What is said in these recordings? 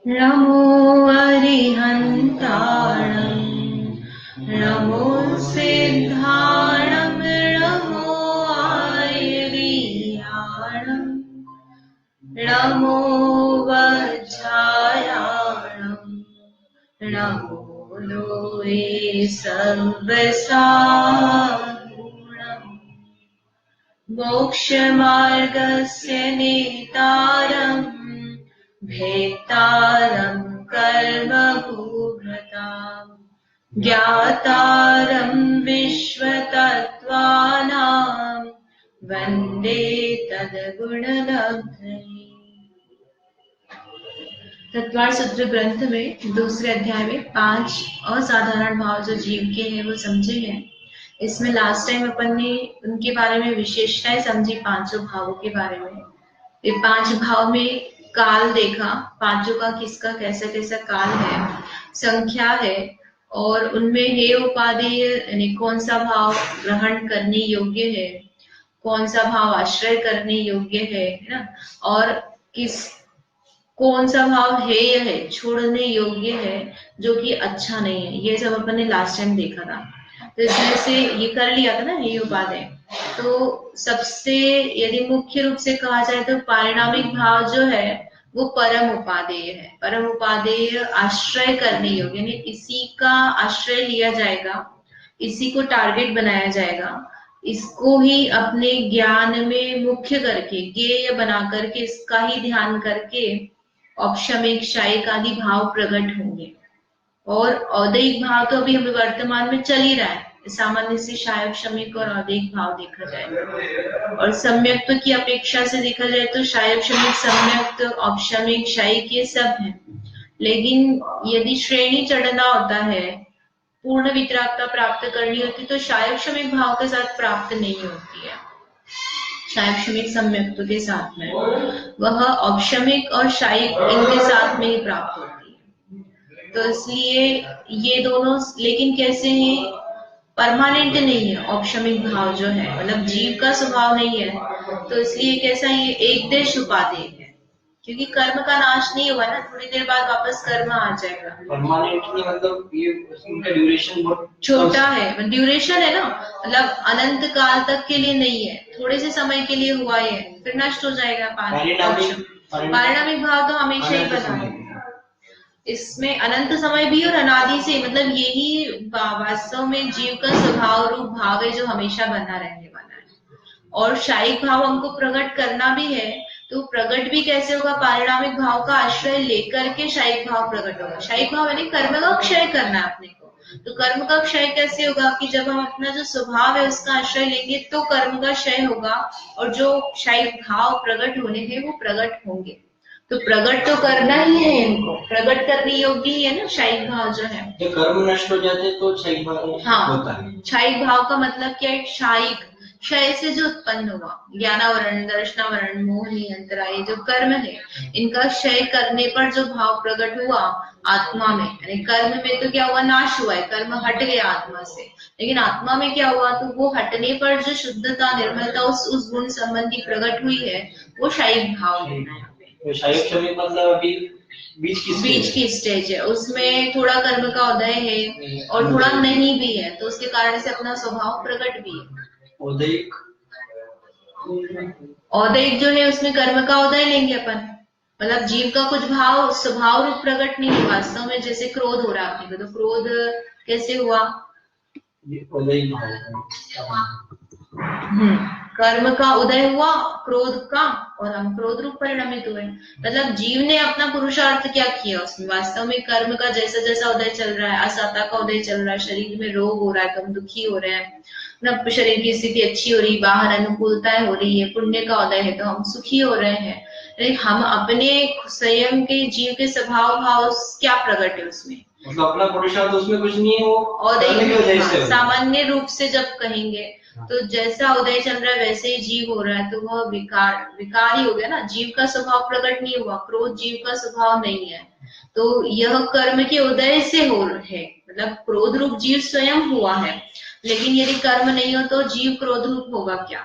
नमो अरिहन्ताणं नमो सिद्धाणं नमो आयर्याणं नमो वज्रायाणं नमो लोये सर्वसाहुणम् मोक्षमार्गस्य नेतारम् भेत्तारं कर्मभूभृताम् ज्ञातारं विश्वतत्त्वानां वन्दे तद्गुणलब्धये। तत्वार सूत्र ग्रंथ में दूसरे अध्याय में 5 असाधारण भाव जो जीव के हैं वो समझे हैं। इसमें लास्ट टाइम अपन ने उनके बारे में विशेषताएं समझी, पांचों भावों के बारे में। ये 5 भाव में काल देखा, पांचों का किसका कैसा कैसा काल है, संख्या है, और उनमें हे उपादेय यानी कौन सा भाव ग्रहण करने योग्य है, कौन सा भाव आश्रय करने योग्य है ना, और कौन सा भाव हेय है, छोड़ने योग्य है, जो कि अच्छा नहीं है। ये सब अपन ने लास्ट टाइम देखा था। तो इसमें से ये कर लिया था ना हेय उपादेय। तो सबसे यदि मुख्य रूप से कहा जाए तो पारिणामिक भाव जो है वो परम उपादेय है। परम उपादेय आश्रय करने योग्य, यानी इसी का आश्रय लिया जाएगा, इसी को टारगेट बनाया जाएगा, इसको ही अपने ज्ञान में मुख्य करके, ज्ञेय बना करके, इसका ही ध्यान करके औपशमिक शायिक आदि भाव प्रकट होंगे। और औदैहिक भाव तो अभी हमें वर्तमान में चल ही रहा है, सामान्य से शायक शमिक और औदैहिक भाव देखा जाए, और सम्यक्त की अपेक्षा से देखा जाए तो शायक शमिक, सम्यक्त, औपशमिक, शायिक ये सब है। लेकिन यदि श्रेणी चढ़ना होता है, पूर्ण वितरागता प्राप्त करनी होती तो शायक शमिक भाव के साथ प्राप्त नहीं होती है, शायक शमिक सम्यक्त के साथ में, वह औपशमिक और शायिक इनके साथ में ही प्राप्त होती है। तो इसलिए ये दोनों, लेकिन कैसे हैं, परमानेंट नहीं है। औपशमिक भाव जो है मतलब जीव का स्वभाव नहीं है, तो इसलिए कैसा ये एक देश उपादेय है, क्योंकि कर्म का नाश नहीं हुआ ना, थोड़ी देर बाद वापस कर्म आ जाएगा। परमानेंट नहीं मतलब ये उनका ड्यूरेशन बहुत छोटा है, ड्यूरेशन है ना, मतलब अनंत काल तक के लिए नहीं है, थोड़े से समय के लिए हुआ है, फिर नष्ट हो जाएगा। पारिणामिक भाव तो हमेशा ही बना है। इसमें अनंत समय भी और अनादि से, मतलब यही वास्तव में जीव का स्वभाव रूप भाव है जो हमेशा बना रहने वाला है। और शायिक भाव हमको प्रकट करना भी है, तो प्रकट भी कैसे होगा, पारिणामिक भाव का आश्रय लेकर के शायिक भाव प्रकट होगा। शायिक भाव यानी कर्म का क्षय करना है अपने को। तो कर्म का क्षय कैसे होगा कि जब हम अपना जो स्वभाव है उसका आश्रय लेंगे तो कर्म का क्षय होगा, और जो शायिक भाव प्रकट होने हैं वो प्रकट होंगे। तो प्रकट तो करना ही है, इनको प्रकट करने योग्य ही है ना शायिक भाव जो है। जब कर्म नष्ट हो जाते तो क्षयिक भाव होता है। क्षयिक भाव का मतलब क्या है, क्षयिक, क्षय से जो उत्पन्न हुआ, ज्ञानावरण, दर्शनावरण, मोह नियंत्रण, ये जो कर्म है इनका क्षय करने पर जो भाव प्रकट हुआ आत्मा में, यानी कर्म में तो क्या हुआ, नाश हुआ है, कर्म हट गया आत्मा से, लेकिन आत्मा में क्या हुआ, तो वो हटने पर जो शुद्धता, निर्मलता उस गुण संबंधी प्रकट हुई है, वो शायिक भाव है। शायिक शमिक मतलब अभी बीच की स्टेज है, उसमें थोड़ा कर्म का उदय है और थोड़ा नहीं भी है, तो उसके कारण से अपना स्वभाव प्रकट भी है। औदैहिक जो है उसमें कर्म का उदय लेंगे अपन, मतलब जीव का कुछ भाव स्वभाव रूप प्रकट नहीं है वास्तव में। जैसे क्रोध हो रहा है अपने को, तो क्रोध कैसे हुआ, कर्म का उदय हुआ क्रोध का, और हम क्रोध रूप परिणमित हुए। मतलब जीव ने अपना पुरुषार्थ क्या किया उसमें, वास्तव में कर्म का जैसा जैसा उदय चल रहा है, असता का उदय चल रहा है, शरीर में रोग हो रहा है तो हम दुखी हो रहे हैं ना, शरीर की स्थिति अच्छी हो रही, बाहर अनुकूलताएं हो रही है, पुण्य का उदय है तो हम सुखी हो रहे हैं। हम अपने स्वयं के जीव के स्वभाव भाव क्या प्रकट है उसमें, मतलब अपना पुरुषार्थ उसमें कुछ नहीं है, वो और सामान्य रूप से जब कहेंगे तो जैसा उदय चल रहा है वैसे ही जीव हो रहा है, तो वह विकार ही हो गया ना, जीव का स्वभाव प्रकट नहीं हुआ, क्रोध जीव का स्वभाव नहीं है, तो यह कर्म के उदय से हो है, मतलब क्रोध रूप जीव स्वयं हुआ है, लेकिन यदि कर्म नहीं हो तो जीव क्रोध रूप होगा क्या,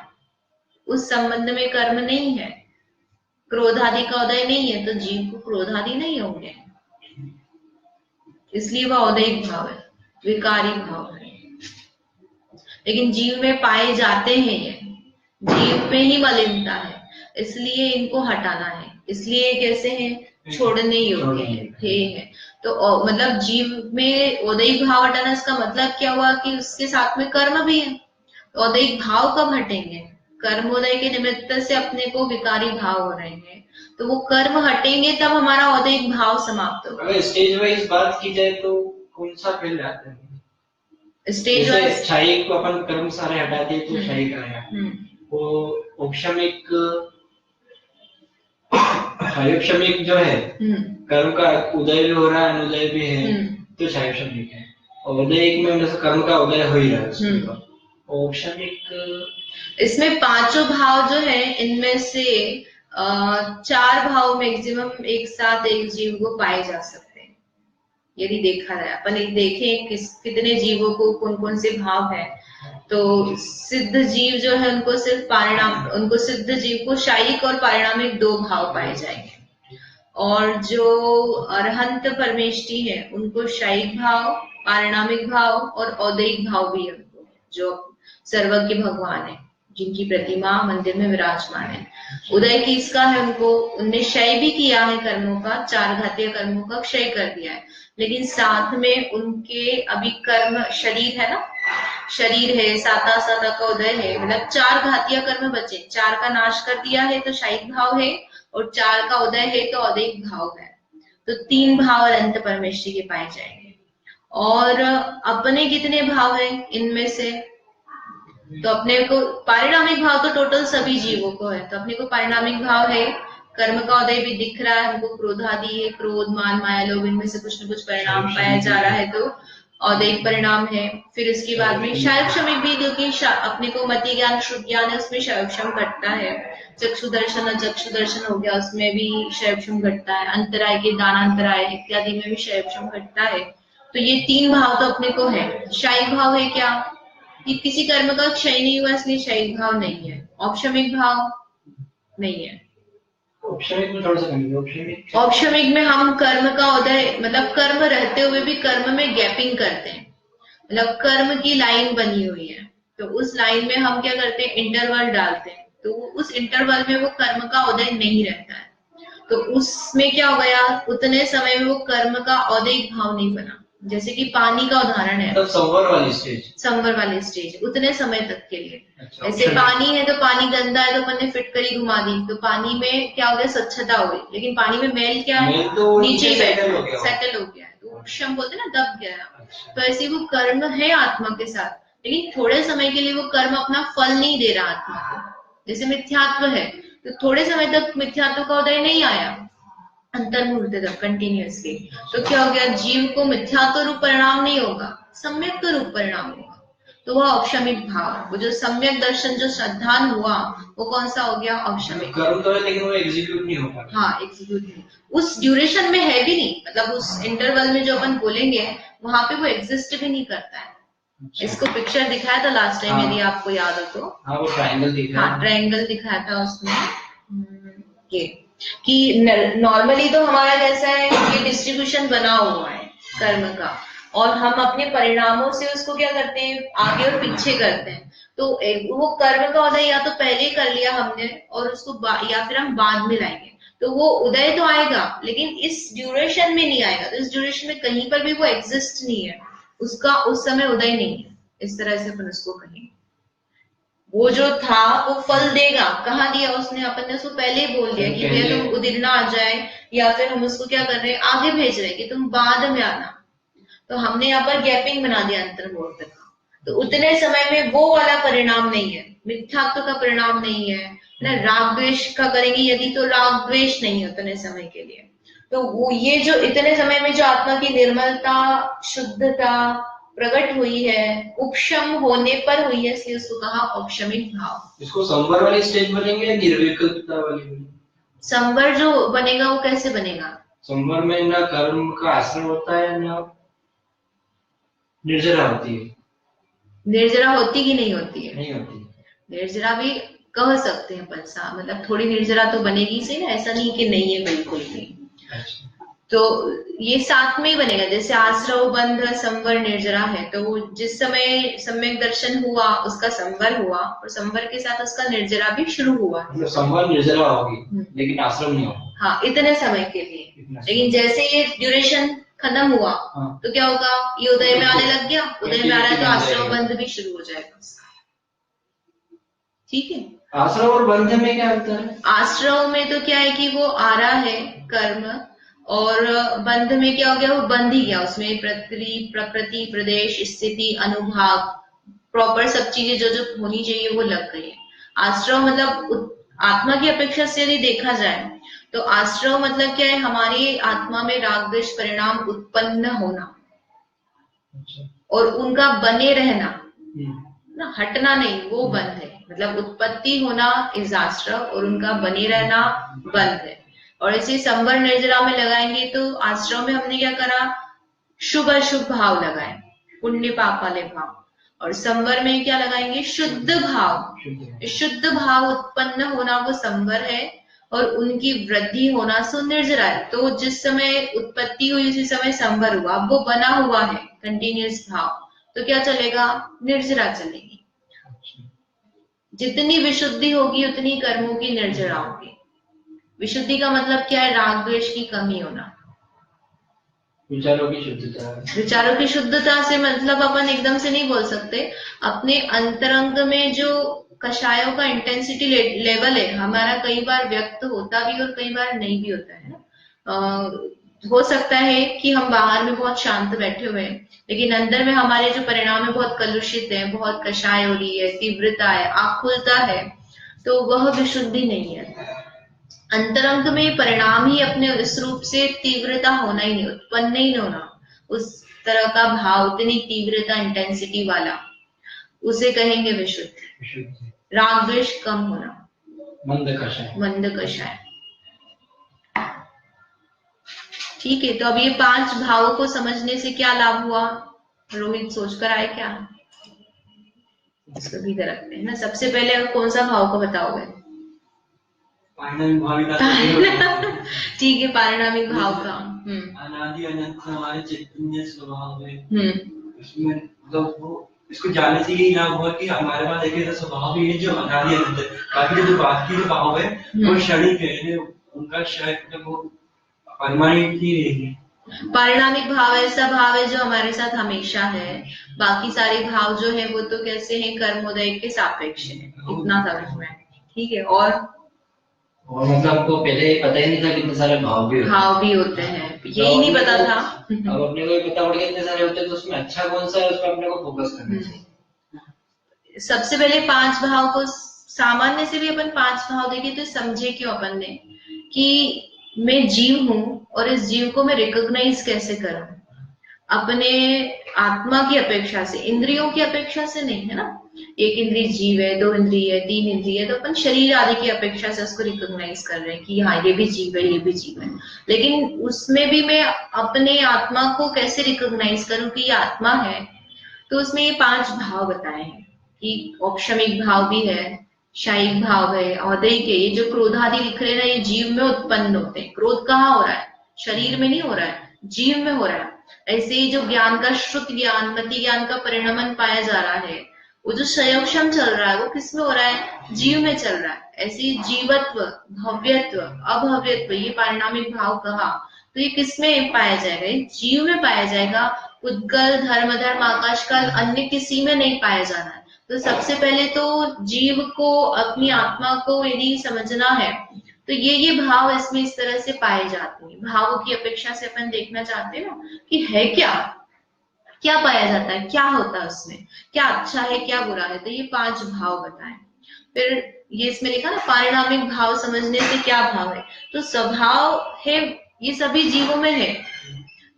उस संबंध में कर्म नहीं है, क्रोध आदि का उदय नहीं है तो जीव को क्रोध आदि नहीं होंगे। इसलिए वह औदैहिक भाव है, विकारी भाव है। लेकिन जीव में पाए जाते हैं, ये जीव में ही मलिनता है, इसलिए इनको हटाना है, इसलिए कैसे हैं, छोड़ने योग्य है, ध्येय है। तो मतलब जीव में औदैहिक भाव हटाना, इसका मतलब क्या हुआ कि उसके साथ में कर्म भी है। तो औदैहिक भाव कब हटेंगे, कर्मोदय के निमित्त से अपने को विकारी भाव हो रहे हैं, तो वो कर्म हटेंगे तब हमारा औदैहिक भाव समाप्त होगा। अगर स्टेज वाइज बात की जाए तो कौन सा फैल जाता है? स्टेज जैसे वाइज क्षयिक को अपन कर्म सारे हटा दिए तो क्षयिक आया, वो औपशमिक क्षयिक जो है कर्म का उदय भी हो रहा है, अनुदय भी है, तो क्षयिक है। और औदैहिक में जैसे कर्म का उदय हो ही रहा है। औपशमिक इसमें पांचों भाव जो है, इनमें से 4 भाव मैक्सिमम एक साथ एक जीव को पाए जा सकते हैं। यदि देखा जाए, अपन एक देखें कितने जीवों को कौन कौन से भाव है, तो सिद्ध जीव जो है उनको सिर्फ पारिणाम, उनको सिद्ध जीव को शायिक और पारिणामिक 2 भाव पाए जाएंगे। और जो अरहंत परमेष्टि है उनको शायिक भाव, पारिणामिक भाव और औदैहिक भाव भी है उनको, जो सर्वज्ञ भगवान है, जिनकी प्रतिमा मंदिर में विराजमान है। उदय किसका है, उनको उनने क्षय भी किया है कर्मों का, 4 घातीय कर्मों का क्षय कर दिया है, लेकिन साथ में उनके अभी कर्म शरीर है ना, शरीर है, साता साता का उदय है, मतलब 4 घातीय कर्म बचे, 4 का नाश कर दिया है तो शायिक भाव है, और 4 का उदय है तो औदैहिक भाव है। तो 3 भाव अनंत परमेष्टि के पाए जाएंगे। और अपने कितने भाव है इनमें से, तो अपने को पारिणामिक भाव तो टोटल सभी जीवों को है, तो अपने को पारिणामिक भाव है, कर्म का उदय भी दिख रहा है हमको, क्रोध आदि है, क्रोध मान माया लोभ, इनमें से कुछ न कुछ परिणाम पाया जा रहा है, तो औदैहिक परिणाम है। फिर इसके बाद में क्षयक्षमिक भी, क्योंकि अपने को मति ज्ञान शुद्ध ज्ञान है, उसमें क्षयक्षम घटता है। चक्षु दर्शन हो गया, उसमें भी क्षयक्षम घटता है। अंतराय के दानांतराय इत्यादि में भी क्षयक्षम घटता है। तो ये 3 भाव तो अपने को है। शायिक भाव है क्या, कि किसी कर्म का क्षय नहीं हुआ इसलिए शायिक भाव नहीं है। औपशमिक भाव नहीं है। औपशमिक में थोड़ा सा कमी, औपशमिक में हम कर्म का उदय, मतलब कर्म रहते हुए भी कर्म में गैपिंग करते हैं, मतलब कर्म की लाइन बनी हुई है, तो उस लाइन में हम क्या करते हैं, इंटरवल डालते हैं, तो उस इंटरवल में वो कर्म का उदय नहीं रहता है, तो उसमें क्या हो गया, उतने समय में वो कर्म का औदैहिक भाव नहीं बना। जैसे कि पानी का उदाहरण है, मतलब संवर वाली स्टेज उतने समय तक के लिए। जैसे पानी है तो पानी गंदा है तो अपन ने फिटकरी घुमा दी, तो पानी में क्या हो गया, स्वच्छता हो गई, लेकिन पानी में मैल क्या है, तो नीचे सेटल हो गया है, तो क्षम बोलते ना, दब गया। तो ऐसे वो कर्म है आत्मा के साथ, लेकिन थोड़े समय के लिए वो कर्म अपना फल नहीं दे रहा आत्मा को। जैसे मिथ्यात्व है, तो थोड़े समय तक मिथ्यात्व का उदय नहीं आया, अंतर्मुहूर्त तक कंटिन्यूअसली, तो क्या हो गया, जीव को मिथ्यात्व रूप परिणाम नहीं होगा, सम्यक रूप परिणाम होगा। तो वह औपशमिक भाव, वो जो सम्यक दर्शन जो श्रद्धान हुआ, वो कौन सा हो गया, औपशमिक। कर्म तो है लेकिन वो एग्जीक्यूट नहीं होगा। हाँ, एग्जीक्यूट नहीं, उस ड्यूरेशन में है भी नहीं, मतलब उस इंटरवल में जो अपन बोलेंगे वहां पे वो एग्जिस्ट भी नहीं करता है। इसको पिक्चर दिखाया था लास्ट टाइम, यदि आपको याद हो तो। हाँ, वो ट्रायंगल दिखाया। हाँ, ट्रायंगल दिखाया था उसमें, ये कि नॉर्मली तो हमारा कैसा है, ये डिस्ट्रीब्यूशन बना हुआ है कर्म का, और हम अपने परिणामों से उसको क्या करते हैं, आगे और पीछे करते हैं। तो वो कर्म का उदय या तो पहले कर लिया हमने, और उसको या फिर हम बाद में लाएंगे, तो वो उदय तो आएगा लेकिन इस ड्यूरेशन में नहीं आएगा। तो इस ड्यूरेशन में कहीं पर भी वो एग्जिस्ट नहीं है, उसका उस समय उदय नहीं है, इस तरह से अपन उसको कहेंगे। वो जो था वो फल देगा, कहाँ दिया उसने, अपन ने उसको पहले ही बोल दिया कि भैया तुम उदिरना आ जाए, या फिर हम उसको क्या कर रहे हैं, आगे भेज रहे हैं कि तुम बाद में आना। तो हमने यहाँ पर गैपिंग बना दिया अंतर्मुहूर्त का, तो उतने समय में वो वाला परिणाम नहीं है, मिथ्यात्व का परिणाम नहीं है ना, राग द्वेष का करेंगे यदि तो राग द्वेष नहीं है उतने समय के लिए। तो वो ये जो इतने समय में जो आत्मा की निर्मलता, शुद्धता प्रकट हुई है, उपशम होने पर हुई है, इसलिए उसको कहा औपशमिक भाव। इसको संवर वाली स्टेज बनेंगे या निर्विकल्पता वाली बनेंगे? संवर जो बनेगा वो कैसे बनेगा, संवर में ना कर्म का आश्रय होता है ना निर्जरा होती है। निर्जरा होती कि नहीं होती है? नहीं होती। निर्जरा भी कह सकते हैं पंसा, मतलब थोड़ी निर्जरा तो बनेगी से, ऐसा नहीं कि नहीं है बिल्कुल भी। तो ये साथ में ही बनेगा। जैसे आश्रव, बंध, संवर, निर्जरा है, तो जिस समय सम्यक दर्शन हुआ उसका संवर हुआ, और संवर के साथ उसका निर्जरा भी शुरू हुआ। संवर निर्जरा होगी लेकिन आश्रम नहीं होगा। हाँ, इतने समय के लिए। लेकिन जैसे ये ड्यूरेशन खत्म हुआ तो क्या होगा, ये उदय में आने लग गया, उदय में आ रहा है तो आश्रव बंध भी शुरू हो जाएगा। ठीक है। आश्रव और बंध में क्या अंतर है? आश्रव में तो क्या है कि वो आ रहा है कर्म, और बंध में क्या हो गया, वो बंध ही गया, उसमें प्रकृति, प्रदेश, स्थिति, अनुभाग, प्रॉपर सब चीजें जो जो होनी चाहिए वो लग गई है। आश्रव मतलब आत्मा की अपेक्षा से यदि देखा जाए तो आश्रव मतलब क्या है, हमारी आत्मा में राग द्वेष परिणाम उत्पन्न होना और उनका बने रहना ना, हटना नहीं, वो बंध है। मतलब उत्पत्ति होना इस आश्रव और उनका बने रहना बंध है। और इसे संवर निर्जरा में लगाएंगे तो आश्रव में हमने क्या करा, शुभ अशुभ भाव लगाए, पुण्य पाप वाले भाव, और संवर में क्या लगाएंगे, शुद्ध भाव। शुद्ध भाव उत्पन्न होना वो संवर है, और उनकी वृद्धि होना सो निर्जरा है। तो जिस समय उत्पत्ति हुई उसी समय संवर हुआ, वो बना हुआ है कंटिन्यूअस भाव, तो क्या चलेगा, निर्जरा चलेगी। जितनी विशुद्धि होगी उतनी कर्मों की निर्जरा होगी। विशुद्धि का मतलब क्या है, राग द्वेष की कमी होना, विचारों की शुद्धता। विचारों की शुद्धता से मतलब अपन एकदम से नहीं बोल सकते, अपने अंतरंग में जो कषायों का इंटेंसिटी लेवल है हमारा, कई बार व्यक्त होता भी और कई बार नहीं भी होता है ना। हो सकता है कि हम बाहर में बहुत शांत बैठे हुए हैं, लेकिन अंदर में हमारे जो परिणाम है बहुत कलुषित है, बहुत कषाय हो रही है, तीव्रता है, आकुलता है, तो वह विशुद्धि नहीं है। अंतरंग में परिणाम ही अपने इस रूप से तीव्रता होना ही नहीं, उत्पन्न ही नहीं होना, उस तरह का भाव, उतनी तीव्रता इंटेंसिटी वाला, उसे कहेंगे विशुद्ध। राग द्वेष कम होना, मंद कषाय, मंद कषाय। ठीक है। तो अब ये 5 भावों को समझने से क्या लाभ हुआ, रोहित सोचकर आए क्या? इसको भी रखते हैं ना। सबसे पहले कौन सा भाव को बताओगे? ठीक है, पारिणामिक भाव का। अनादि अनंत हमारे चैतन्य स्वभाव है, इसमें मतलब इसको जानने से यही लाभ हुआ कि हमारे पास एक ऐसा स्वभाव भी है जो अनादि अनंत है। बाकी जो बाकी जो भाव है वो क्षणिक है, उनका शायद वो परमानेंट नहीं रहेगी। पारिणामिक भाव ऐसा भाव है जो हमारे साथ हमेशा है, बाकी सारे भाव जो है वो तो कैसे हैं, कर्मोदय के सापेक्ष है, इतना समझ में। ठीक है। और मतलब हमको पहले पता ही नहीं था कितने सारे भाव भी होते हैं, यही नहीं पता था। अब अपने को पता पड़ गया कितने सारे होते हैं, तो उसमें अच्छा कौन सा है उस पर अपने को फोकस करना चाहिए। सबसे पहले 5 भाव को सामान्य से भी अपन 5 भाव देखें तो समझे क्यों अपन ने कि मैं जीव हूं और इस जीव को मैं रिकॉग्नाइज कैसे करूं, अपने आत्मा की अपेक्षा से, इंद्रियों की अपेक्षा से नहीं, है ना। एक इंद्रिय जीव है, 2 इंद्रिय है, 3 इंद्रिय है, तो अपन शरीर आदि की अपेक्षा से उसको रिकॉग्नाइज कर रहे हैं कि हाँ ये भी जीव है, ये भी जीव है। लेकिन उसमें भी मैं अपने आत्मा को कैसे रिकॉग्नाइज करूं कि ये आत्मा है, तो उसमें ये 5 भाव बताए हैं कि औपशमिक भाव भी है, शायिक भाव है, औदैहिक है। ये जो क्रोधादि लिख रहे हैं ये जीव में उत्पन्न होते हैं। क्रोध कहाँ हो रहा है, शरीर में नहीं हो रहा है, जीव में हो रहा है। ऐसे ही जो ज्ञान का श्रुत ज्ञान, मति ज्ञान का परिणमन पाया जा रहा है, वो जो संयोक्षम चल रहा है वो किस में हो रहा है, जीव में चल रहा है। ऐसे जीवत्व, भव्यत्व, अभव्यत्व, ये पारिणामिक भाव कहा, तो ये किस में पाया जाएगा, ये जीव में पाया जाएगा। उद्गल, धर्म, आकाश काल अन्य किसी में नहीं पाया जाना है। तो सबसे पहले तो जीव को, अपनी आत्मा को यदि समझना है तो ये भाव इसमें इस तरह से पाए जाते हैं। भावों की अपेक्षा से अपन देखना चाहते हैं ना कि है क्या, क्या पाया जाता है, क्या होता है उसमें, क्या अच्छा है क्या बुरा है। तो ये 5 भाव बताएं। फिर ये इसमें लिखा ना, पारिणामिक भाव समझने से क्या भाव है, तो स्वभाव है, ये सभी जीवों में है,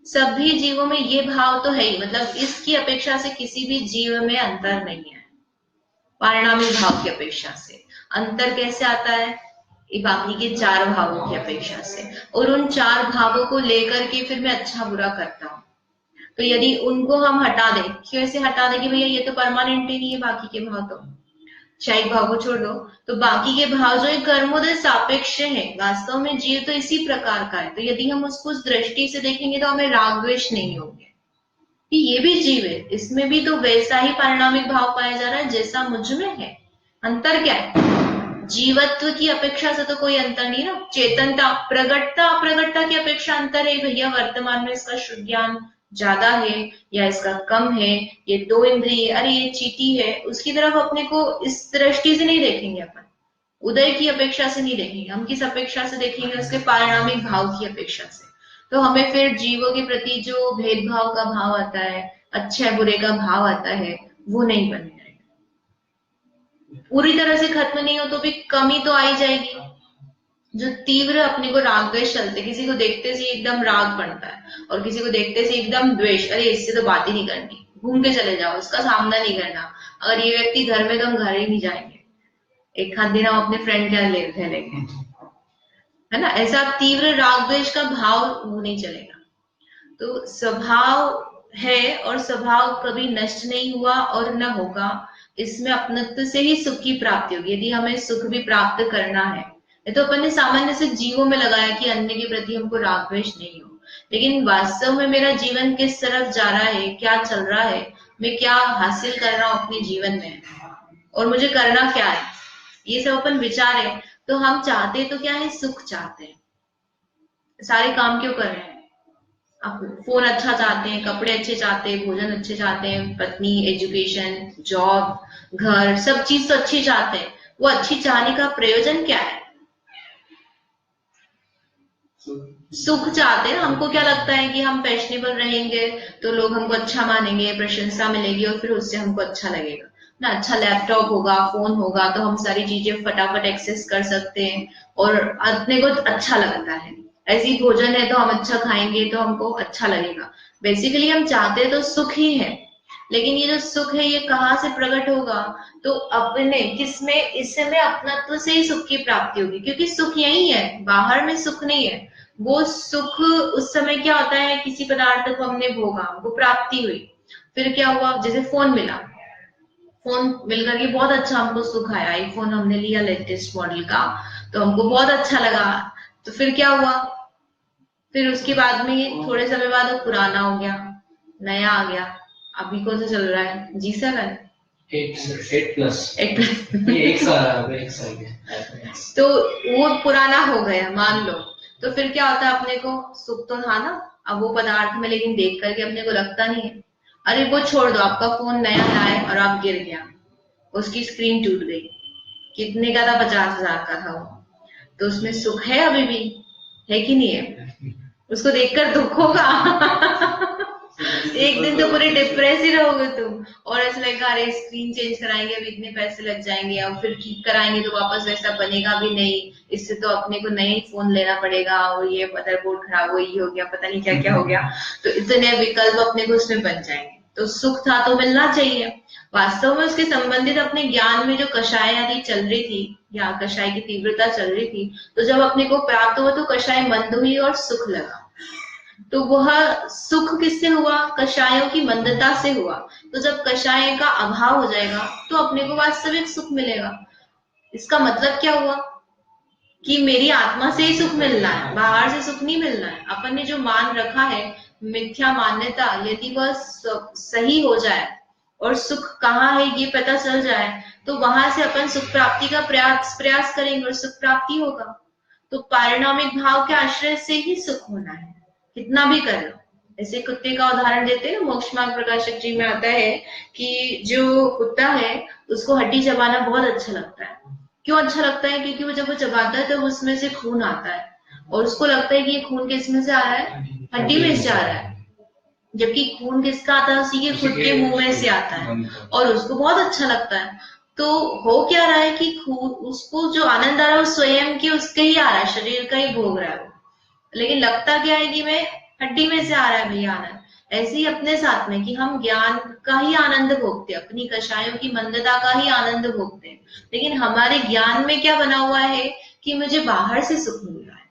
सभी जीवों में ये भाव तो है ही, मतलब इसकी अपेक्षा से किसी भी जीव में अंतर नहीं है। पारिणामिक भाव की अपेक्षा से अंतर कैसे आता है, बाकी के 4 भावों की अपेक्षा से, और उन 4 भावों को लेकर के फिर मैं अच्छा बुरा करता हूं। तो यदि उनको हम हटा दें, कैसे हटा दें कि भैया ये तो परमानेंट ही नहीं है बाकी के भाव, तो क्षयिक भाव को छोड़ दो, तो बाकी के भाव जो है कर्मोदय सापेक्ष है, वास्तव में जीव तो इसी प्रकार का है। तो यदि हम उसको उस दृष्टि से देखेंगे तो हमें राग द्वेष नहीं होंगे कि ये भी जीव है, इसमें भी तो वैसा ही पारिणामिक भाव पाया जा रहा है जैसा मुझ में है। अंतर क्या है? जीवत्व की अपेक्षा से तो कोई अंतर नहीं ना, चेतनता प्रगटता अप्रगटता की अपेक्षा अंतर है भैया, वर्तमान में इसका शुद्ध ज्ञान ज्यादा है या इसका कम है, ये 2 इंद्रिय, अरे ये चीटी है, उसकी तरफ अपने को इस दृष्टि से नहीं देखेंगे अपन, उदय की अपेक्षा से नहीं देखेंगे, हम किस अपेक्षा से देखेंगे? उसके पारिणामिक भाव की अपेक्षा से। तो हमें फिर जीवों के प्रति जो भेदभाव का भाव आता है, अच्छे बुरे का भाव आता है, वो नहीं बनेगा। पूरी तरह से खत्म नहीं हो तो भी कमी तो आई जाएगी। जो तीव्र अपने को राग द्वेष चलते, किसी को देखते से एकदम राग पड़ता है और किसी को देखते से एकदम द्वेष, अरे इससे तो बात ही नहीं करनी, घूम के चले जाओ, उसका सामना नहीं करना, अगर ये व्यक्ति घर में तो हम घर ही नहीं जाएंगे, एक आध दिन हम अपने फ्रेंड क्या ले लेंगे, है ना? ऐसा तीव्र राग द्वेष का भाव वो नहीं चलेगा। तो स्वभाव है और स्वभाव कभी नष्ट नहीं हुआ और न होगा, इसमें अपनत्व से ही सुख की प्राप्ति होगी। यदि हमें सुख भी प्राप्त करना है, ये तो अपन ने सामान्य से जीवों में लगाया कि अन्य के प्रति हमको राग द्वेष नहीं हो, लेकिन वास्तव में मेरा जीवन किस तरफ जा रहा है, क्या चल रहा है, मैं क्या हासिल कर रहा हूं अपने जीवन में और मुझे करना क्या है, ये सब अपन विचारें तो हम चाहते तो क्या है? सुख चाहते हैं। सारे काम क्यों कर रहे हैं? आप फोन अच्छा चाहते हैं, कपड़े अच्छे चाहते हैं, भोजन अच्छे चाहते हैं, पत्नी, एजुकेशन, जॉब, घर, सब चीज तो अच्छी चाहते हैं। वो अच्छी चाहने का प्रयोजन क्या है? सुख चाहते हैं। हमको क्या लगता है कि हम फैशनेबल रहेंगे तो लोग हमको अच्छा मानेंगे, प्रशंसा मिलेगी और फिर उससे हमको अच्छा लगेगा ना। अच्छा लैपटॉप होगा, फोन होगा तो हम सारी चीजें फटाफट एक्सेस कर सकते हैं और अपने को अच्छा लगता है। ऐसी भोजन है तो हम अच्छा खाएंगे तो हमको अच्छा लगेगा। बेसिकली हम चाहते तो सुख ही है, लेकिन ये जो सुख है ये कहाँ से प्रकट होगा? तो अपने किसमें? इसमें अपनत्व से ही सुख की प्राप्ति होगी, क्योंकि सुख यही है, बाहर में सुख नहीं है। वो सुख उस समय क्या होता है? किसी पदार्थ को हमने भोगा, वो प्राप्ति हुई, फिर क्या हुआ? जैसे फोन मिला, फोन मिलकर के बहुत अच्छा हमको सुख आया, आईफोन हमने लिया लेटेस्ट मॉडल का, तो हमको बहुत अच्छा लगा। तो फिर क्या हुआ? फिर उसके बाद में ये थोड़े समय बाद वो पुराना हो गया, नया आ गया। अभी कौन सा चल रहा है? G7 8 प्लस 8 प्लस एक साल तो वो पुराना हो गया मान लो, तो फिर क्या होता है? अपने को सुख तो था ना अब वो पदार्थ में, लेकिन देख करके अपने को लगता नहीं है। अरे वो छोड़ दो, आपका फोन नया आया और आप गिर गया, उसकी स्क्रीन टूट गई, कितने का था? 50,000 का था वो, तो उसमें सुख है अभी भी, है कि नहीं है? उसको देखकर दुख होगा एक दिन तो पूरे डिप्रेस ही रहोगे तुम, और ऐसा लगेगा अरे स्क्रीन चेंज कराएंगे अभी इतने पैसे लग जाएंगे, और फिर ठीक कराएंगे तो वापस वैसा बनेगा भी नहीं, इससे तो अपने को नया ही फोन लेना पड़ेगा, और ये मदरबोर्ड खराब हो, ये हो गया, पता नहीं क्या क्या हो गया। तो इतने विकल्प अपने को उसमें बन जाएंगे। तो सुख था तो मिलना चाहिए। वास्तव में उसके संबंधित अपने ज्ञान में जो कषाय आदि चल रही थी या कषाय की तीव्रता चल रही थी, तो जब अपने को प्राप्त हुआ तो कषाय मंद हुई और सुख लगा। तो वह सुख किससे हुआ? कषायों की मंदता से हुआ। तो जब कषाय का अभाव हो जाएगा तो अपने को वास्तविक सुख मिलेगा। इसका मतलब क्या हुआ? कि मेरी आत्मा से ही सुख मिलना है, बाहर से सुख नहीं मिलना है। अपन ने जो मान रखा है मिथ्या मान्यता, यदि वह सही हो जाए और सुख कहाँ है ये पता चल जाए, तो वहां से अपन सुख प्राप्ति का प्रयास करेंगे और सुख प्राप्ति होगा। तो पारिणामिक भाव के आश्रय से ही सुख होना है, कितना भी कर लो। ऐसे कुत्ते का उदाहरण देते हैं, मोक्ष मार्ग प्रकाशक जी में आता है कि जो कुत्ता है उसको हड्डी चबाना बहुत अच्छा लगता है। क्यों अच्छा लगता है? क्योंकि वो जब वो चबाता है तो उसमें से खून आता है और उसको लगता है कि ये खून किसमें से आ रहा है? हड्डी में से आ रहा है, जबकि खून किसका आता है? उसी के खुद के मुंह में से आता है और उसको बहुत अच्छा लगता है। तो हो क्या रहा है कि खून, उसको जो आनंद आ रहा है वो स्वयं के उसके ही आ रहा है, शरीर का ही भोग रहा है वो, लेकिन लगता क्या है कि मैं हड्डी में से आ रहा है भैया आनंद। ऐसे ही अपने साथ में कि हम ज्ञान का ही आनंद भोगते हैं, अपनी कषायों की मंदता का ही आनंद भोगते हैं, लेकिन हमारे ज्ञान में क्या बना हुआ है कि मुझे बाहर से सुख मिल रहा है।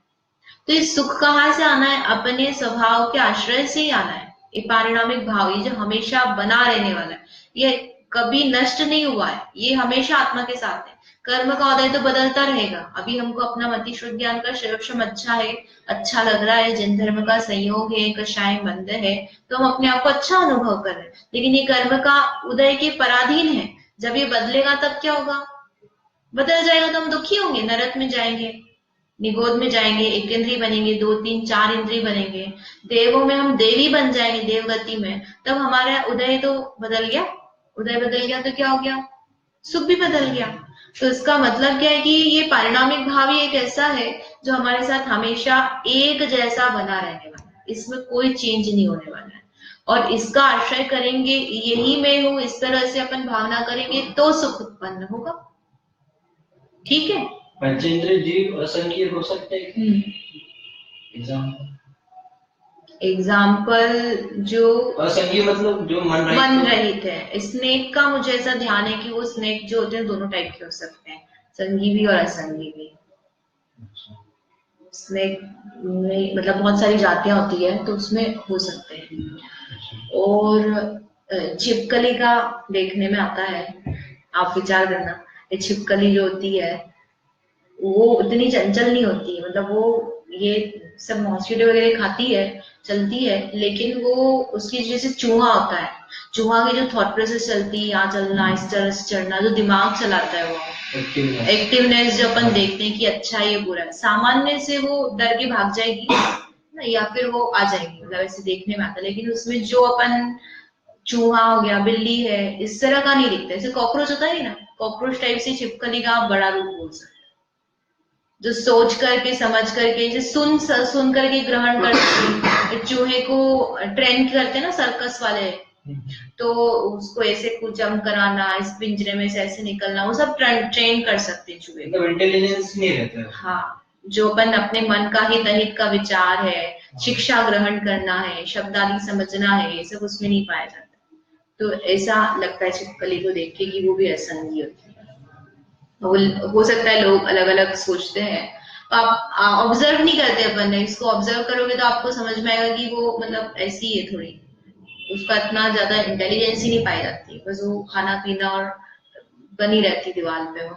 तो ये सुख कहाँ से आना है? अपने स्वभाव के आश्रय से ही आना है। ये पारिणामिक भाव, ये जो हमेशा बना रहने वाला है, ये कभी नष्ट नहीं हुआ है, ये हमेशा आत्मा के साथ है। कर्म का उदय तो बदलता रहेगा। अभी हमको अपना मति शुद्ध ज्ञान का सर्वक्षम अच्छा है, अच्छा लग रहा है, जन धर्म का संयोग है, कषाय मंद है, तो हम अपने आप को अच्छा अनुभव कर रहे हैं। लेकिन ये कर्म का उदय के पराधीन है। जब ये बदलेगा तब क्या होगा? बदल जाएगा तो हम दुखी होंगे, नरक में जाएंगे, निगोद में जाएंगे, एक इंद्रिय बनेंगे, 2 3 4 इंद्रिय बनेंगे, देवों में हम देवी बन जाएंगे, देवगति में। तब हमारा उदय तो बदल गया। उदय बदल गया तो क्या हो गया? सुख भी बदल गया। तो इसका मतलब क्या है कि ये पारिणामिक भाव ही एक ऐसा है जो हमारे साथ हमेशा एक जैसा बना रहने वाला है, इसमें कोई चेंज नहीं होने वाला है। और इसका आश्रय करेंगे, यही मैं हूं, इस तरह से अपन भावना करेंगे तो सुख उत्पन्न होगा। ठीक है। पंचेंद्रिय जीव असंख्य हो सकते हैं। एग्जाम्पल जो असंख्य मतलब जो मन रहित है। स्नेक का मुझे ऐसा ध्यान है कि वो स्नेक जो होते हैं दोनों टाइप के हो सकते हैं, संगी भी और असंगी भी। स्नेक में मतलब बहुत सारी जातियां होती है तो उसमें हो सकते हैं। और छिपकली का देखने में आता है, आप विचार करना, ये छिपकली जो होती है वो उतनी चंचल नहीं होती है। मतलब वो ये सब मॉस्किटो वगैरह खाती है, चलती है, लेकिन वो उसकी जैसे चूहा होता है, चूहा की जो थॉट प्रोसेस चलती है, यहाँ चलना, इस तरह से चढ़ना, जो दिमाग चलाता है, वो एक्टिवनेस जो अपन देखते हैं कि अच्छा ये बुरा है, सामान्य से वो डर के भाग जाएगी ना, या फिर वो आ जाएगी, मतलब ऐसे देखने में आता है। लेकिन उसमें जो अपन चूहा हो गया, बिल्ली है, इस तरह का नहीं दिखता। जैसे कॉकरोच होता है ना, कॉकरोच टाइप से छिपकली का बड़ा रूप बोल सकते, जो सोच करके समझ करके, जैसे सुन करके ग्रहण करके, चूहे को ट्रेन करते हैं ना सर्कस वाले, तो उसको ऐसे कुछ जंप कराना, इस पिंजरे में से ऐसे निकलना, वो सब ट्रेन कर सकते हैं चूहे को। इंटेलिजेंस नहीं रहता है। हाँ, जो अपन अपने मन का हित अहित का विचार है, शिक्षा ग्रहण करना है, शब्द आदि समझना है, ये सब उसमें नहीं पाया जाता। तो ऐसा लगता है छिपकली को देख के कि वो भी असंगी होती है। हो सकता है लोग अलग अलग सोचते हैं, तो आप ऑब्जर्व नहीं करते अपन। इसको ऑब्जर्व करोगे तो आपको समझ में आएगा कि वो मतलब ऐसी है थोड़ी, उसका इतना ज्यादा इंटेलिजेंस ही नहीं पाई जाती, बस वो खाना पीना और बनी रहती दीवार पे वो।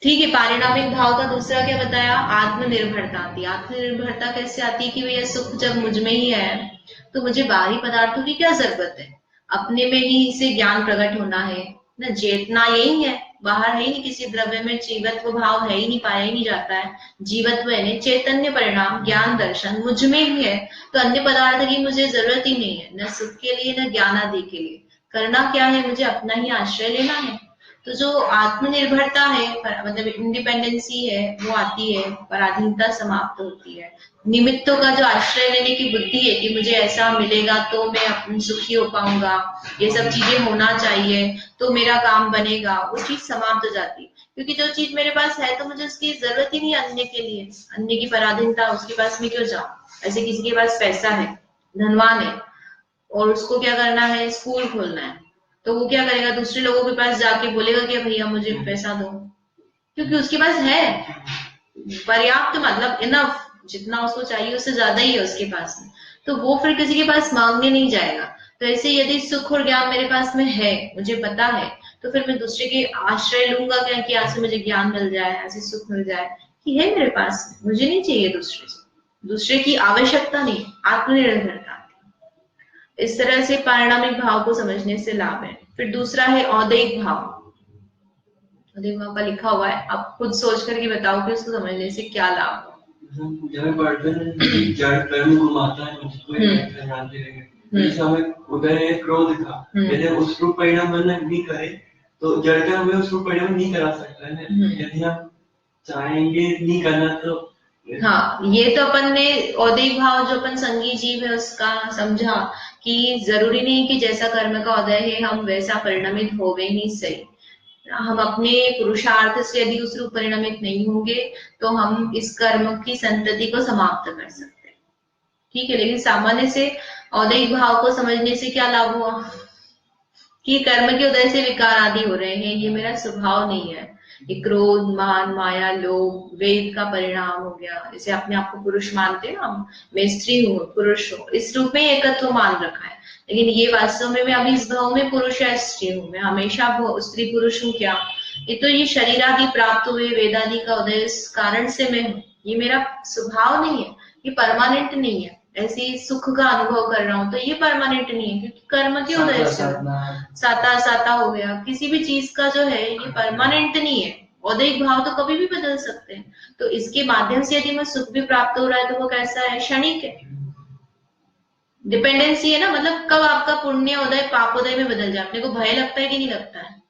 ठीक है। पारिणामिक भाव का दूसरा क्या बताया? आत्मनिर्भरता आती है। आत्मनिर्भरता कैसे आती है कि भैया सुख जब मुझ में ही है तो मुझे बाहरी पदार्थों की क्या जरूरत है, अपने में ही इसे ज्ञान प्रकट होना है ना, चेतना यही है, बाहर है ही नहीं, किसी द्रव्य में जीवत्व भाव है ही नहीं, पाया ही नहीं जाता है। जीवत्व यानी चैतन्य परिणाम ज्ञान दर्शन मुझ में ही है, तो अन्य पदार्थ की मुझे जरूरत ही नहीं है, न सुख के लिए न ज्ञान आदि के लिए। करना क्या है? मुझे अपना ही आश्रय लेना है। तो जो आत्मनिर्भरता है, मतलब इंडिपेंडेंसी है, वो आती है, पराधीनता समाप्त होती है। निमित्तों का जो आश्रय लेने की बुद्धि है कि मुझे ऐसा मिलेगा तो मैं अपनी सुखी हो पाऊंगा, ये सब चीजें होना चाहिए तो मेरा काम बनेगा, वो चीज समाप्त हो जाती है। क्योंकि जो चीज मेरे पास है तो मुझे उसकी जरूरत ही नहीं अन्य के लिए। अन्य की पराधीनता, उसके पास में क्यों जाऊं? ऐसे किसी के पास पैसा है, धनवान है, और उसको क्या करना है? स्कूल खोलना है, तो वो क्या करेगा? दूसरे लोगों के पास जाके बोलेगा कि भैया मुझे पैसा दो, क्योंकि उसके पास है पर्याप्त, मतलब इनफ, जितना उसको चाहिए उससे ज्यादा ही है उसके पास में, तो वो फिर किसी के पास मांगने नहीं जाएगा। तो ऐसे यदि सुख और ज्ञान मेरे पास में है, मुझे पता है, तो फिर मैं दूसरे के आश्रय लूंगा क्या कि यहाँ से मुझे ज्ञान मिल जाए, ऐसे सुख मिल जाए, कि है मेरे पास, मुझे नहीं चाहिए दूसरे से, दूसरे की आवश्यकता नहीं। आत्मनिर्भरता, इस तरह से पारिणामिक भाव को समझने से लाभ है। फिर दूसरा है औदैहिक भाव। औदैहिक भाव का लिखा हुआ है, आप खुद सोच करके बताओ कि उसको समझने से क्या लाभ है। उदय है क्रोध का, यदि उस रूप परिणाम नहीं करे तो जड़ का हमें उस रूप परिणाम नहीं करा सकता है। यदि हम चाहेंगे नहीं करना तो हाँ, ये तो अपन ने औदैहिक भाव जो अपन संगी जीव है उसका समझा कि जरूरी नहीं कि जैसा कर्म का उदय है हम वैसा परिणमित होवे ही सही। हम अपने पुरुषार्थ से यदि उस रूप परिणमित नहीं होंगे तो हम इस कर्म की संतति को समाप्त कर सकते हैं। ठीक है। लेकिन सामान्य से औदैहिक भाव को समझने से क्या लाभ हुआ कि कर्म के उदय से विकार आदि हो रहे हैं, ये मेरा स्वभाव नहीं है। ये क्रोध, मान, माया, लोभ वेद का परिणाम हो गया। जैसे अपने आप को पुरुष मानते हैं हम, मैं स्त्री हूँ, पुरुष हूँ, इस रूप में एकत्व मान रखा है। लेकिन ये वास्तव में मैं अभी इस भाव में पुरुष या स्त्री हूँ, मैं हमेशा स्त्री पुरुष हूँ क्या? ये तो ये शरीर आदि प्राप्त हुए, वेदादि का उदय इस कारण से मैं हूँ, ये मेरा स्वभाव नहीं है, ये परमानेंट नहीं है। ऐसे सुख का अनुभव कर रहा हूँ तो ये परमानेंट नहीं है, क्योंकि कर्म के उदय से साता साता हो गया। किसी भी चीज का जो है ये परमानेंट नहीं है, औदैहिक भाव तो कभी भी बदल सकते हैं। तो इसके माध्यम से यदि मैं सुख भी प्राप्त हो रहा है तो वो कैसा है? क्षणिक है। डिपेंडेंसी है ना, मतलब कब आपका पुण्य उदय पापोदय में बदल जाए। अपने को भय लगता है कि नहीं लगता है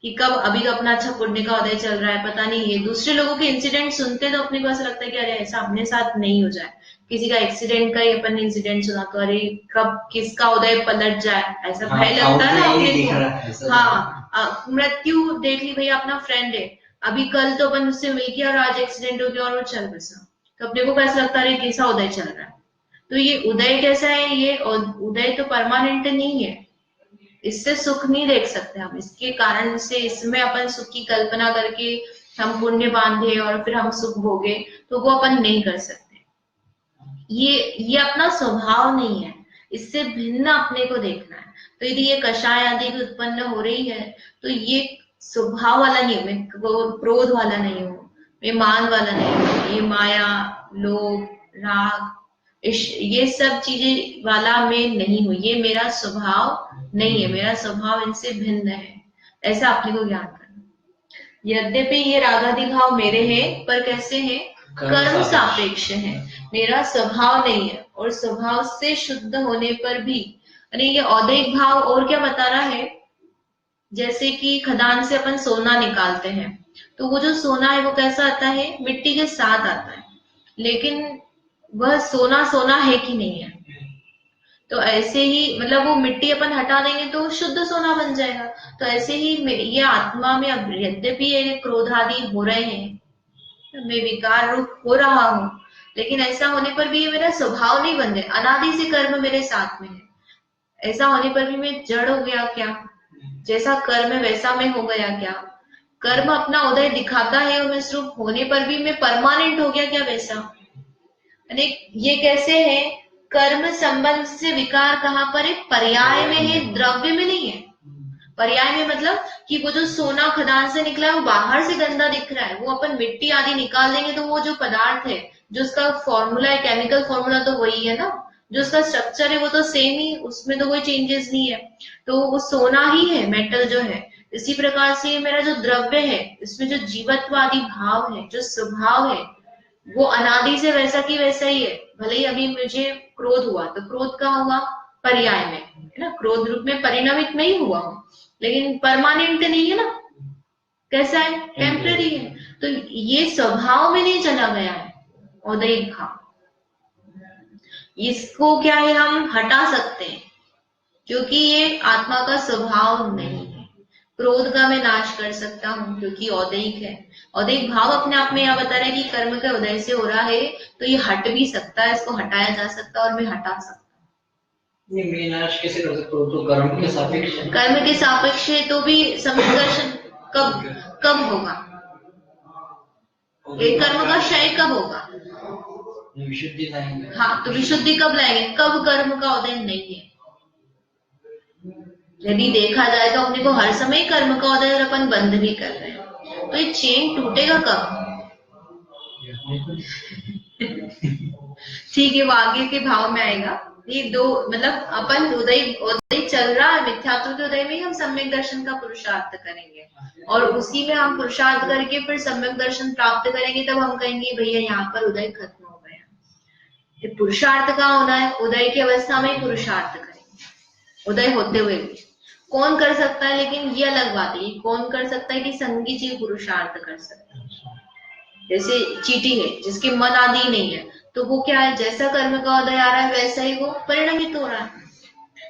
कि कब अभी का अपना अच्छा पुण्य का उदय चल रहा है, पता नहीं ये दूसरे लोगों के इंसिडेंट सुनते तो अपने को ऐसा लगता है कि अरे ऐसा अपने साथ नहीं हो जाए। किसी का एक्सीडेंट का ही अपन ने इंसिडेंट सुना तो अरे कब किसका उदय पलट जाए, ऐसा भय लगता है ना अपने को। हाँ, मृत्यु देख ली भैया, अपना फ्रेंड है, अभी कल तो अपन उससे मिल गया और आज एक्सीडेंट हो गया और वो चल बसा, तो अपने को कैसा लगता है कैसा उदय चल रहा है। तो ये उदय कैसा है? ये उदय तो परमानेंट नहीं है, इससे सुख नहीं देख सकते हम। इसके कारण से इसमें अपन सुख की कल्पना करके हम पुण्य बांधे और फिर हम सुख भोगे, तो वो अपन नहीं कर सकते। ये अपना स्वभाव नहीं है, इससे भिन्न अपने को देखना है। तो यदि ये कषाय आदि भी उत्पन्न हो रही है तो ये स्वभाव वाला नहीं हूं मैं, क्रोध वाला नहीं हूँ, मैं मान वाला नहीं हूँ, ये माया, लोभ, राग, ये सब चीजें वाला मैं नहीं हूँ, ये मेरा स्वभाव नहीं है, मेरा स्वभाव इनसे भिन्न है। ऐसा अपने को ज्ञान करना। यद्यपि ये रागादि भाव मेरे हैं, पर कैसे हैं? कर्म सापेक्ष है, मेरा स्वभाव नहीं है। और स्वभाव से शुद्ध होने पर भी, अरे ये औदैहिक भाव और क्या बता रहा है? जैसे कि खदान से अपन सोना निकालते हैं तो वो जो सोना है वो कैसा आता है? मिट्टी के साथ आता है, लेकिन वह सोना सोना है कि नहीं है। तो ऐसे ही मतलब वो मिट्टी अपन हटा देंगे तो शुद्ध सोना बन जाएगा। तो ऐसे ही ये आत्मा में अब यद्यपि ये क्रोध आदि हो रहे हैं, मैं विकार रूप हो रहा हूं, लेकिन ऐसा होने पर भी ये मेरा स्वभाव नहीं बन गया, अनादि से कर्म मेरे साथ में है। ऐसा होने पर भी मैं जड़ हो गया क्या? जैसा कर्म है वैसा मैं हो गया क्या? कर्म अपना उदय दिखाता है और मैं स्वरूप होने पर भी मैं परमानेंट हो गया क्या वैसा? अरे ये कैसे है? कर्म संबंध से विकार कहाँ पर है? पर्याय में है, द्रव्य में नहीं है। पर्याय में मतलब कि वो जो सोना खदान से निकला है वो बाहर से गंदा दिख रहा है, वो अपन मिट्टी आदि निकाल देंगे तो वो जो पदार्थ है, जो उसका फॉर्मूला है, केमिकल फॉर्मूला तो वही है ना, जो उसका स्ट्रक्चर है वो तो सेम ही, उसमें तो कोई चेंजेस नहीं है, तो वो सोना ही है, मेटल जो है। इसी प्रकार से मेरा जो द्रव्य है, इसमें जो जीवत्वादी भाव है, जो स्वभाव है, वो अनादि से वैसा की वैसा ही है। भले ही अभी मुझे क्रोध हुआ तो क्रोध का हुआ पर्याय में, है ना, क्रोध रूप में परिणमित नहीं हुआ हूं, लेकिन परमानेंट नहीं है ना, कैसा है? टेम्पररी है। तो ये स्वभाव में नहीं चला गया है औदैहिक भाव, इसको क्या है हम हटा सकते हैं, क्योंकि ये आत्मा का स्वभाव नहीं है। क्रोध का मैं नाश कर सकता हूँ क्योंकि औदैहिक है। औदैहिक भाव अपने आप में यह बता रहा है कि कर्म के उदय से हो रहा है तो ये हट भी सकता है, इसको हटाया जा सकता है और मैं हटा सकता हूँ। मैं नाश कैसे कर सकता हूँ? तो कर्म के सापेक्ष है। कर्म के सापेक्ष है तो भी सम्यक दर्शन कब होगा? ये कर्म का क्षय कब होगा? विशुद्धि लाएंगे। हाँ, तो विशुद्धि कब लाएंगे? कब कर्म का उदय नहीं है। यदि देखा जाए तो अपने को हर समय कर्म का उदय और अपन बंद भी कर रहे हैं, तो ये चेन टूटेगा कब? ठीक है, वो आगे के भाव में आएगा। ये दो मतलब अपन उदय चल रहा है, मिथ्यात्व के उदय में हम सम्यक दर्शन का पुरुषार्थ करेंगे और उसी में हम पुरुषार्थ करके फिर सम्यक दर्शन प्राप्त करेंगे, तब हम कहेंगे भैया यहाँ पर उदय खत्म हो गया। पुरुषार्थ का होना है, उदय की अवस्था में पुरुषार्थ करेंगे, उदय होते हुए भी। कौन कर सकता है? लेकिन ये अलग बात है, कौन कर सकता है कि संगी जीव पुरुषार्थ कर सकता है। जैसे चीटी है जिसके मन आदि नहीं है, तो वो क्या है, जैसा कर्म का उदय आ रहा है वैसा ही वो परिणमित हो रहा है,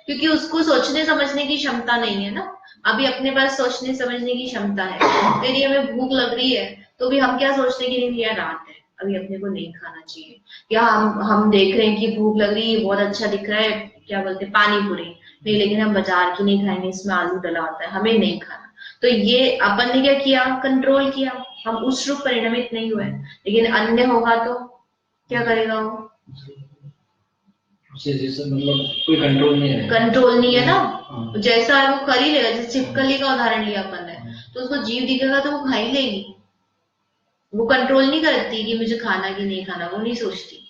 क्योंकि उसको सोचने समझने की क्षमता नहीं है ना। अभी अपने पास सोचने समझने की क्षमता है, यदि हमें भूख लग रही है तो भी हम क्या सोचते हैं कि नहीं यार रात है, अभी अपने को नहीं खाना चाहिए, या हम देख रहे हैं कि भूख लग रही है, बहुत अच्छा दिख रहा है, क्या बोलते हैं, पानी पूरी नहीं, लेकिन हम बाजार की नहीं खाएंगे, इसमें आलू डला होता है, हमें नहीं खाना। तो ये अपन ने क्या किया, कंट्रोल किया, हम उस रूप परिणमित नहीं हुए। लेकिन अन्य होगा तो क्या करेगा वो, मतलब कोई कंट्रोल नहीं है, कंट्रोल नहीं है ना। हाँ। जैसा है वो कर ही लेगा। जैसे छिपकली का उदाहरण लिया अपन ने, तो उसको जीव दिखेगा तो वो खा ही लेगी। वो कंट्रोल नहीं करती कि मुझे खाना कि नहीं खाना, वो नहीं सोचती।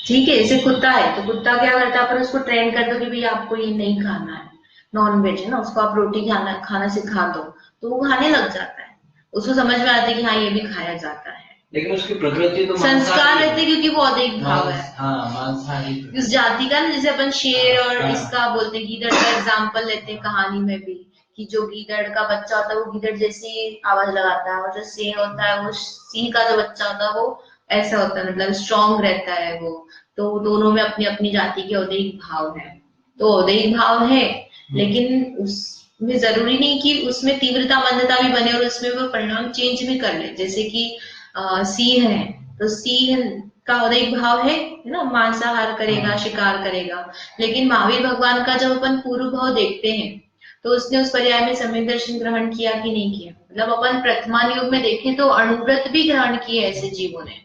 ठीक है, जैसे कुत्ता है तो कुत्ता क्या करता है, अपन उसको ट्रेन कर दो कि भाई आपको ये नहीं खाना है, नॉन वेज है ना, उसको आप रोटी खाना खाना सिखा दो तो वो खाने लग जाता है। उसको समझ में आता है कि हाँ ये भी खाया जाता है। लेकिन उसकी प्रकृति तो संस्कार रहते क्योंकि वो अधिक भाव है मांसाहारी उस जाति का ना। जैसे अपन शेर और हाँ। इसका बोलते हैं, गीदड़ का एग्जाम्पल लेते हैं कहानी में भी, कि जो गीदड़ का बच्चा होता है वो गीदड़ जैसी आवाज लगाता है, और जो सिंह होता है वो सिंह का जो बच्चा होता है वो ऐसा होता है, मतलब स्ट्रांग रहता है वो। तो दोनों में अपनी अपनी जाति के औदेहिक भाव है। तो औदेहिक भाव है, लेकिन उसमें जरूरी नहीं कि उसमें तीव्रता मंदता भी बने और उसमें वो परिणाम चेंज भी कर ले। जैसे कि सिंह है तो सिंह का औदेहिक भाव है ना, मांसाहार करेगा, शिकार करेगा। लेकिन महावीर भगवान का जब अपन पूर्व भाव देखते हैं तो उसने उस पर्याय में सम्यक दर्शन ग्रहण किया कि नहीं किया। मतलब अपन प्रथमान युग में देखें तो अणुव्रत भी ग्रहण किए ऐसे जीवों ने।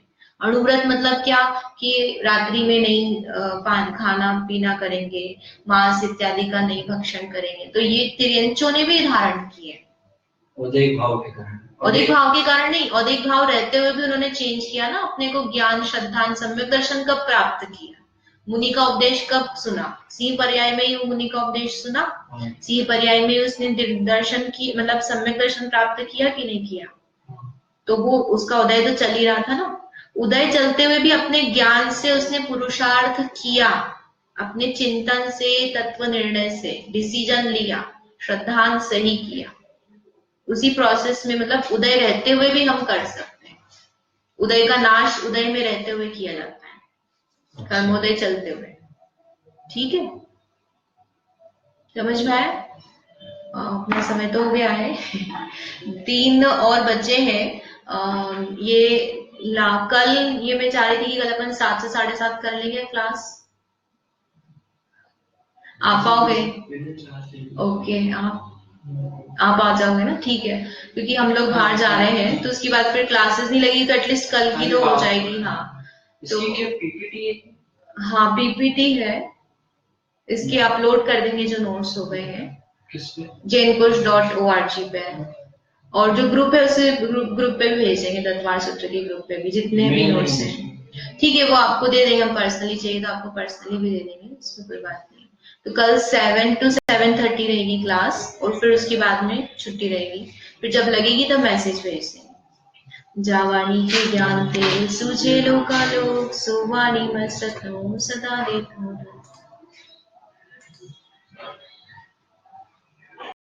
अणुव्रत मतलब क्या, कि रात्रि में नहीं पान खाना पीना करेंगे, मांस इत्यादि का नहीं भक्षण करेंगे। तो ये तिर्यंचों ने भी धारण किए। औदेहिक भाव के कारण, औदेहिक भाव के कारण नहीं, औदेहिक भाव रहते हुए भी उन्होंने चेंज किया ना अपने को। ज्ञान श्रद्धा सम्यक दर्शन कब प्राप्त किया, मुनि का उपदेश कब सुना, सिंह पर्याय में ही मुनि का उपदेश सुना। सिंह पर्याय में उसने दर्शन की, मतलब सम्यक दर्शन प्राप्त किया कि नहीं किया। तो वो उसका उदय तो चल ही रहा था ना। उदय चलते हुए भी अपने ज्ञान से उसने पुरुषार्थ किया, अपने चिंतन से, तत्व निर्णय से डिसीजन लिया, श्रद्धांत से ही किया। उसी प्रोसेस में, मतलब उदय रहते हुए भी हम कर सकते हैं। उदय का नाश उदय में रहते हुए किया जाता है, कर्मोदय चलते हुए। ठीक है, समझ में आया। अपना समय तो हो गया है 3 और बच्चे हैं। कल ये मैं चाह रही थी कि कल अपन 7 से 7:30 कर लेंगे क्लास। आप आओगे? ओके, आप आ जाओगे ना, ठीक है। क्योंकि हम लोग बाहर जा रहे हैं तो उसके बाद फिर क्लासेस नहीं लगेगी, तो एटलीस्ट कल की तो हो जाएगी। हाँ, तो हाँ पीपीटी है, इसके अपलोड कर देंगे जो नोट्स हो गए हैं jainkush.org पे। और जो ग्रुप है उसे ग्रुप पे भी भेजेंगे, दत्तवार सूत्र के ग्रुप पे भी जितने भी नोट्स हैं। ठीक है, वो आपको दे देंगे, हम पर्सनली चाहिए तो आपको पर्सनली भी दे देंगे, इसमें कोई बात नहीं। तो कल 7 to 7:30 रहेगी क्लास, और फिर उसके बाद में छुट्टी रहेगी। फिर जब लगेगी तब मैसेज भेज देंगे। जावानी के ज्ञान ते सूझे लोकालोक, सुवानी मस्तनो सदा देखो।